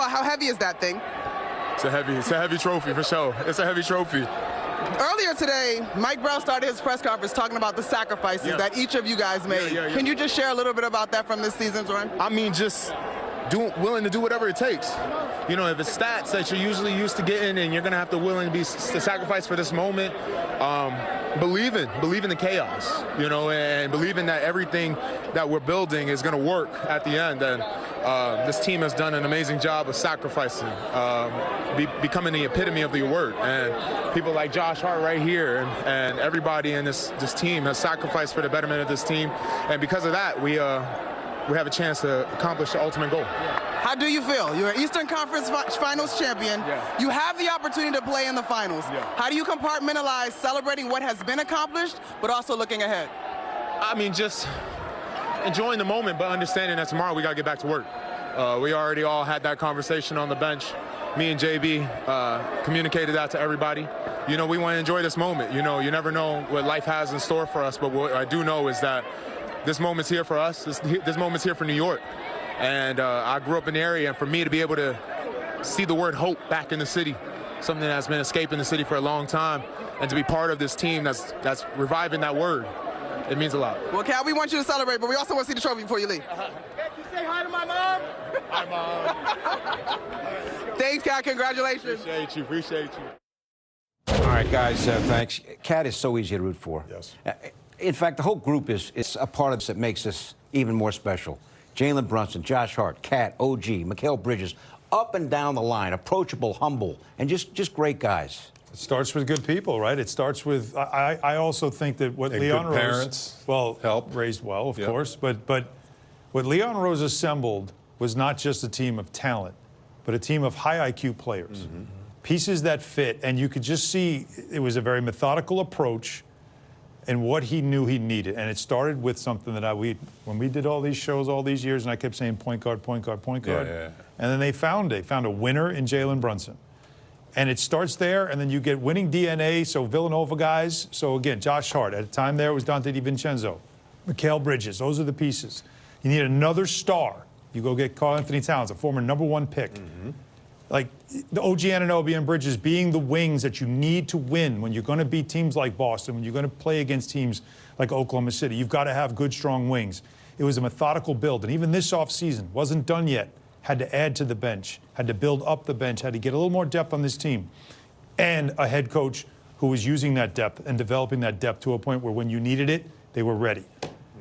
all, how heavy is that thing? It's a heavy trophy for sure. It's a heavy trophy. Earlier today, Mike Brown started his press conference talking about the sacrifices that each of you guys made. Can you just share a little bit about that from this season's run? I mean, just willing to do whatever it takes. You know, if it's stats that you're usually used to getting and you're going to have to to sacrifice for this moment, believe in the chaos, you know, and believing that everything that we're building is going to work at the end. And this team has done an amazing job of sacrificing, becoming the epitome of the word. And people like Josh Hart right here and everybody in this team has sacrificed for the betterment of this team. And because of that, we have a chance to accomplish the ultimate goal. How do you feel? You're an Eastern Conference Finals champion. Yeah. You have the opportunity to play in the finals. Yeah. How do you compartmentalize celebrating what has been accomplished, but also looking ahead? I mean, just enjoying the moment, but understanding that tomorrow we got to get back to work. We already all had that conversation on the bench. Me and JB communicated that to everybody. You know, we want to enjoy this moment. You know, you never know what life has in store for us, but what I do know is that this moment's here for us. This moment's here for New York. And I grew up in the area, and for me to be able to see the word hope back in the city, something that's been escaping the city for a long time, and to be part of this team that's reviving that word, it means a lot. Well, Cal, we want you to celebrate, but we also want to see the trophy before you leave. Can you say hi to my mom? Hi, Mom. Thanks, Cal. Congratulations. Appreciate you. All right, guys, thanks. Cat is so easy to root for. Yes. In fact, the whole group is a part of this that makes this even more special. Jalen Brunson, Josh Hart, Cat, OG, Mikal Bridges, up and down the line, approachable, humble, and just great guys. It starts with good people, right? It starts with, I also think that what Leon Rose, parents, helped, raised well, of course, but what Leon Rose assembled was not just a team of talent, but a team of high IQ players. Mm-hmm. Pieces that fit, and you could just see it was a very methodical approach and what he knew he needed. And it started with something that when we did all these shows all these years, and I kept saying point guard, point guard, point guard. Yeah. And then they found a winner in Jalen Brunson. And it starts there, and then you get winning DNA, so Villanova guys. So again, Josh Hart. At the time there, it was Dante DiVincenzo. Mikal Bridges. Those are the pieces. You need another star. You go get Karl Anthony Towns, a former #1 pick. Mm-hmm. Like the OG Anunoby and Bridges being the wings that you need to win when you're going to beat teams like Boston, when you're going to play against teams like Oklahoma City. You've got to have good, strong wings. It was a methodical build. And even this offseason, wasn't done yet. Had to add to the bench, had to build up the bench, had to get a little more depth on this team. And a head coach who was using that depth and developing that depth to a point where when you needed it, they were ready.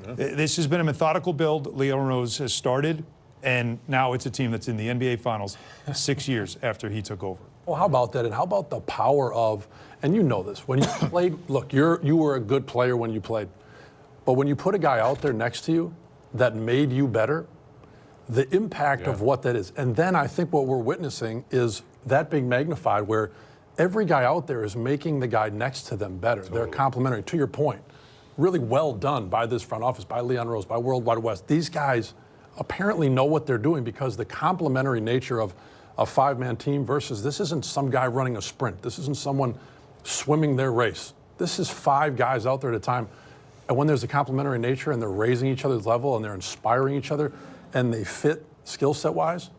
Yeah. This has been a methodical build. Leon Rose has started. And now it's a team that's in the NBA Finals 6 years after he took over. Well, how about that? And how about the power of, and you know this, when you played, look, you were a good player when you played. But when you put a guy out there next to you that made you better, the impact of what that is. And then I think what we're witnessing is that being magnified where every guy out there is making the guy next to them better. Totally. They're complimentary. To your point, really well done by this front office, by Leon Rose, by World Wide West. These guys apparently know what they're doing because the complementary nature of a five-man team versus this isn't some guy running a sprint. This isn't someone swimming their race. This is five guys out there at a time. And when there's a complementary nature and they're raising each other's level and they're inspiring each other and they fit skill set-wise,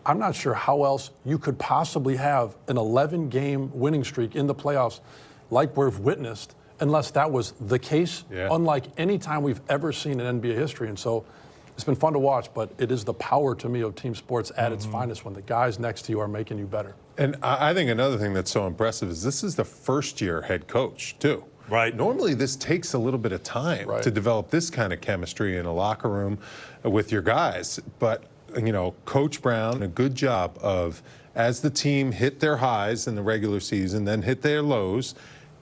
I'm not sure how else you could possibly have an 11-game winning streak in the playoffs like we've witnessed unless that was the case, unlike any time we've ever seen in NBA history. And so it's been fun to watch, but it is the power to me of team sports at its finest when the guys next to you are making you better. And I think another thing that's so impressive is this is the first-year head coach, too. Right. Normally, this takes a little bit of time to develop this kind of chemistry in a locker room with your guys. But, you know, Coach Brown, a good job of, as the team hit their highs in the regular season, then hit their lows,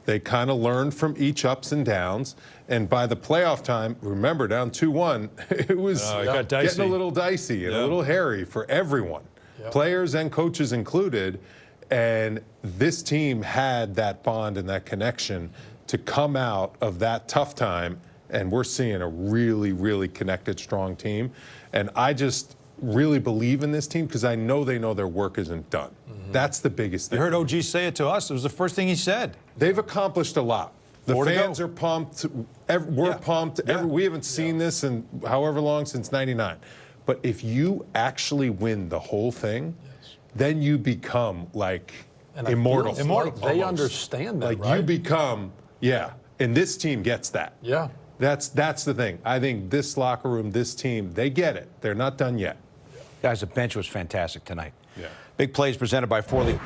they kind of learned from each ups and downs. And by the playoff time, remember, down 2-1, it was getting a little dicey and a little hairy for everyone, players and coaches included. And this team had that bond and that connection to come out of that tough time. And we're seeing a really, really connected, strong team. And I just really believe in this team because I know they know their work isn't done. That's the biggest thing. You heard OG say it to us. It was the first thing he said. They've accomplished a lot. The fans are pumped. We're pumped. We haven't seen this in however long, since '99. But if you actually win the whole thing, then you become like And immortal. Like they understand that, Like right? you become, and this team gets that. Yeah. That's the thing. I think this locker room, this team, they get it. They're not done yet. Guys, the bench was fantastic tonight. Yeah. Big plays presented by Forley.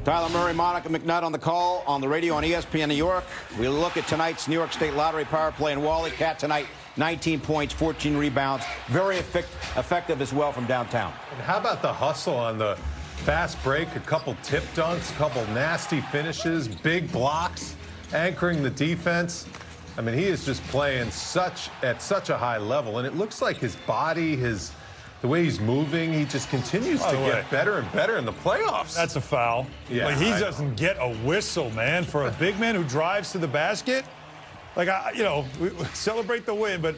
Tyler Murray, Monica McNutt on the call, on the radio on ESPN New York. We look at tonight's New York State Lottery power play, and Wally Cat tonight, 19 points, 14 rebounds. Very effective as well from downtown. And how about the hustle on the fast break? A couple tip dunks, a couple nasty finishes, big blocks, anchoring the defense. I mean, he is just playing at such a high level, and it looks like his body, the way he's moving, he just continues to get better and better in the playoffs. That's a foul. Yeah, like, he doesn't get a whistle, man, for a big man who drives to the basket. Like, we celebrate the win, but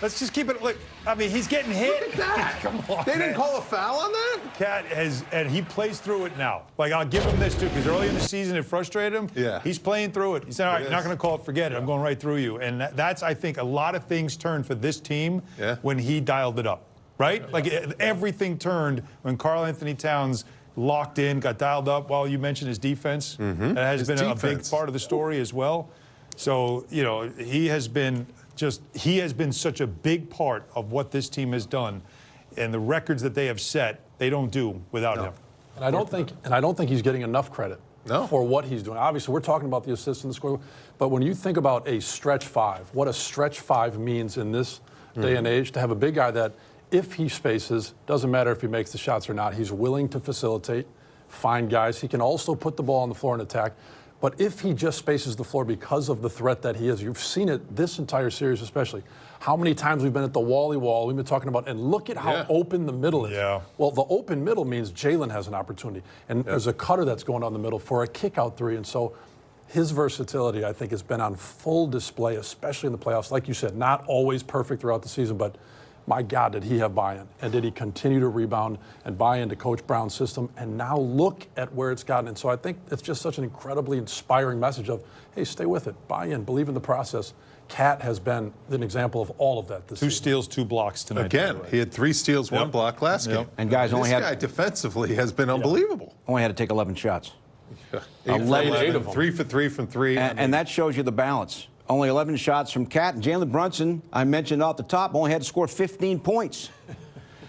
let's just keep it. Look, I mean, he's getting hit. Look at that. Come on, They didn't call a foul on that? Cat and he plays through it now. Like, I'll give him this, too, because early in the season it frustrated him. Yeah. He's playing through it. He said, all right, you're not going to call it, forget it. I'm going right through you. And that's, I think, a lot of things turned for this team when he dialed it up, right? Like, everything turned when Karl Anthony Towns locked in, got dialed up. Well, you mentioned his defense. That has been a big part of the story as well. So, he has been such a big part of what this team has done, and the records that they have set, they don't do without him. And I don't think he's getting enough credit for what he's doing. Obviously, we're talking about the assists and the score, but when you think about a stretch five, what a stretch five means in this day and age, to have a big guy that, if he spaces, doesn't matter if he makes the shots or not, he's willing to facilitate, find guys. He can also put the ball on the floor and attack. But if he just spaces the floor because of the threat that he is, you've seen it this entire series especially. How many times we've been at the Wally wall, we've been talking about, and look at how open the middle is. Yeah. Well, the open middle means Jalen has an opportunity. And there's a cutter that's going down the middle for a kick-out three. And so his versatility, I think, has been on full display, especially in the playoffs. Like you said, not always perfect throughout the season, but my God, did he have buy-in? And did he continue to rebound and buy into Coach Brown's system? And now look at where it's gotten. And so I think it's just such an incredibly inspiring message of, hey, stay with it, buy in, believe in the process. Cat has been an example of all of that this season. 2 steals, 2 blocks tonight. Again, he had 3 steals, 1 block last game. And guys, this guy defensively has been unbelievable. Only had to take 11 shots. 8 of them. 3 for 3 from 3. And that shows you the balance. Only 11 shots from Cat. And Jalen Brunson, I mentioned off the top, only had to score 15 points.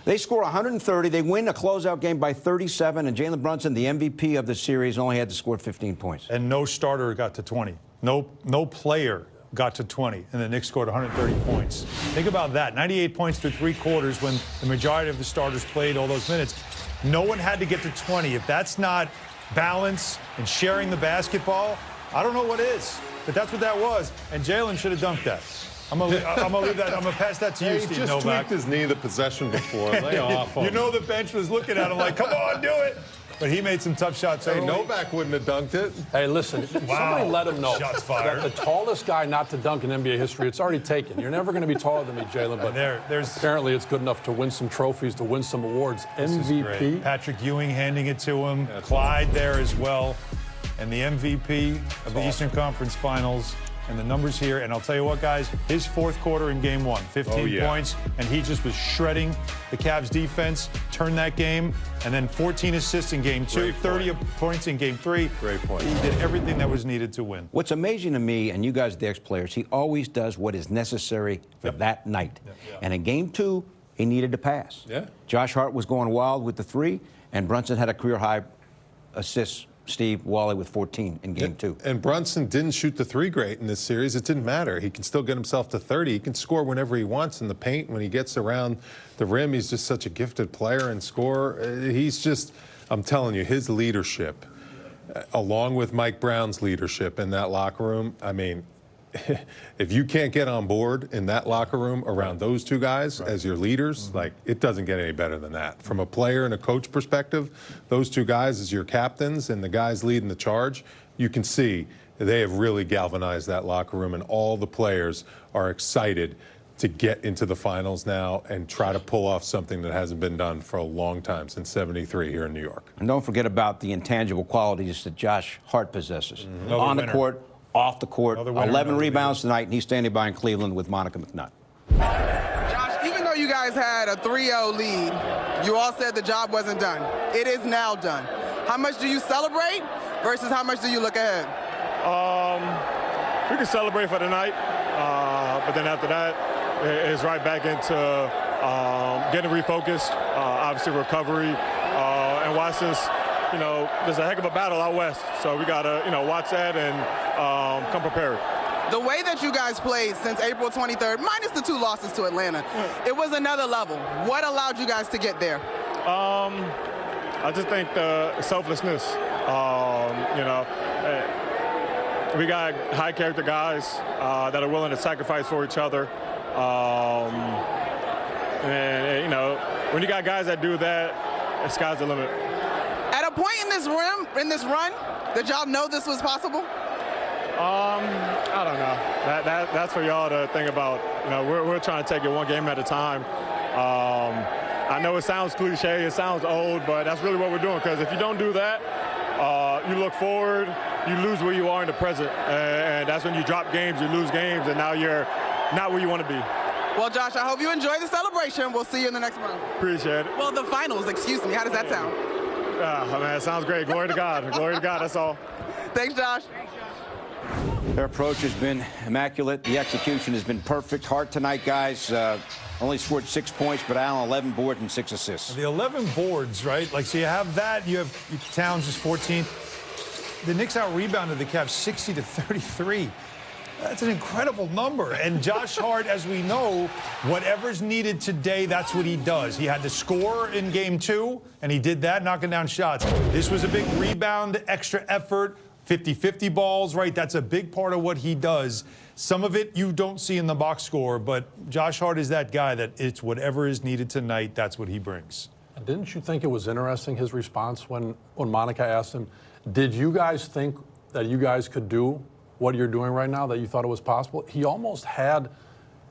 They score 130. They win a closeout game by 37. And Jalen Brunson, the MVP of the series, only had to score 15 points. And no starter got to 20. No player got to 20. And the Knicks scored 130 points. Think about that. 98 points through 3 quarters when the majority of the starters played all those minutes. No one had to get to 20. If that's not balance and sharing the basketball, I don't know what is. But that's what that was, and Jalen should have dunked that. I'm gonna leave that. I'm gonna pass that to you, Steve He just Novak. tweaked his knee the possession before. Lay off him. You know the bench was looking at him like, "Come on, do it." But he made some tough shots. Hey, early. Novak wouldn't have dunked it. Hey, listen, somebody let him know Shots fired. that the tallest guy not to dunk in NBA history, it's already taken. You're never going to be taller than me, Jalen, but there's apparently it's good enough to win some trophies, to win some awards. MVP. Patrick Ewing handing it to him. Clyde there as well. And the MVP of the Eastern Conference Finals. And the numbers here, and I'll tell you what, guys, his 4th quarter in game 1, 15 points, and he just was shredding the Cavs defense, turned that game, and then 14 assists in game 2, 30 points in game 3. Great point. He did everything that was needed to win. What's amazing to me, and you guys, the ex-players, he always does what is necessary for that night. And in game 2, he needed to pass. Josh Hart was going wild with the 3, and Brunson had a career-high assists. Steve, Wally with 14 in game 2. And Brunson didn't shoot the 3 great in this series. It didn't matter. He can still get himself to 30. He can score whenever he wants in the paint. When he gets around the rim, he's just such a gifted player and scorer. He's just, I'm telling you, his leadership, along with Mike Brown's leadership in that locker room, I mean, if you can't get on board in that locker room around those 2 guys as your leaders, like, it doesn't get any better than that. From a player and a coach perspective, those 2 guys as your captains and the guys leading the charge, you can see they have really galvanized that locker room, and all the players are excited to get into the finals now and try to pull off something that hasn't been done for a long time, since '73 here in New York. And don't forget about the intangible qualities that Josh Hart possesses. On the winner. court, off the court, Another winner, 11 another rebounds tonight, and he's standing by in Cleveland with Monica McNutt. Josh, even though you guys had a 3-0 lead, you all said the job wasn't done. It is now done. How much do you celebrate versus how much do you look ahead? We can celebrate for the night, but then after that, it's right back into getting refocused, obviously recovery, and watch this. You know, there's a heck of a battle out west, so we gotta, watch that and come prepared. The way that you guys played since April 23rd, minus the 2 losses to Atlanta, it was another level. What allowed you guys to get there? I just think the selflessness. We got high character guys that are willing to sacrifice for each other. When you got guys that do that, the sky's the limit. At a point in this run, did y'all know this was possible? I don't know. That's for y'all to think about. We're trying to take it one game at a time. I know it sounds cliche, it sounds old, but that's really what we're doing. Because if you don't do that, you look forward, you lose where you are in the present, and that's when you drop games, you lose games, and now you're not where you want to be. Well, Josh, I hope you enjoy the celebration. We'll see you in the next round. Appreciate it. Well, the finals, excuse me. How does that sound? Man, it sounds great. Glory to God. Glory to God, that's all. Thanks, Josh. Their approach has been immaculate. The execution has been perfect. Hart tonight, guys. Only scored 6 points, but Allen 11 boards and 6 assists. The 11 boards, right? So you have that. You have Towns is 14. The Knicks out-rebounded the Cavs 60-33. That's an incredible number. And Josh Hart, as we know, whatever's needed today, that's what he does. He had to score in game 2, and he did that, knocking down shots. This was a big rebound, extra effort, 50-50 balls, right? That's a big part of what he does. Some of it you don't see in the box score, but Josh Hart is that guy that it's whatever is needed tonight, that's what he brings. Didn't you think it was interesting, his response, when Monica asked him, did you guys think that you guys could do what you're doing right now, that you thought it was possible? He almost had,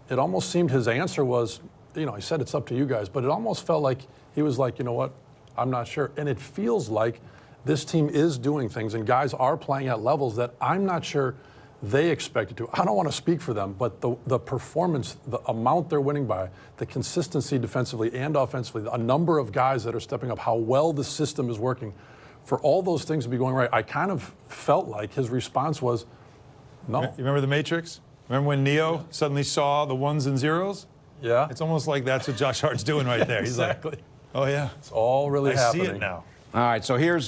it almost seemed his answer was, he said it's up to you guys, but it almost felt like he was like, you know what, I'm not sure. And it feels like this team is doing things and guys are playing at levels that I'm not sure they expected to. I don't want to speak for them, but the performance, the amount they're winning by, the consistency defensively and offensively, a number of guys that are stepping up, how well the system is working, for all those things to be going right, I kind of felt like his response was, no. You remember The Matrix? Remember when Neo suddenly saw the ones and zeros? Yeah. It's almost like that's what Josh Hart's doing right there. He's exactly. like, oh, yeah. It's all really happening. I see it now. All right, so here's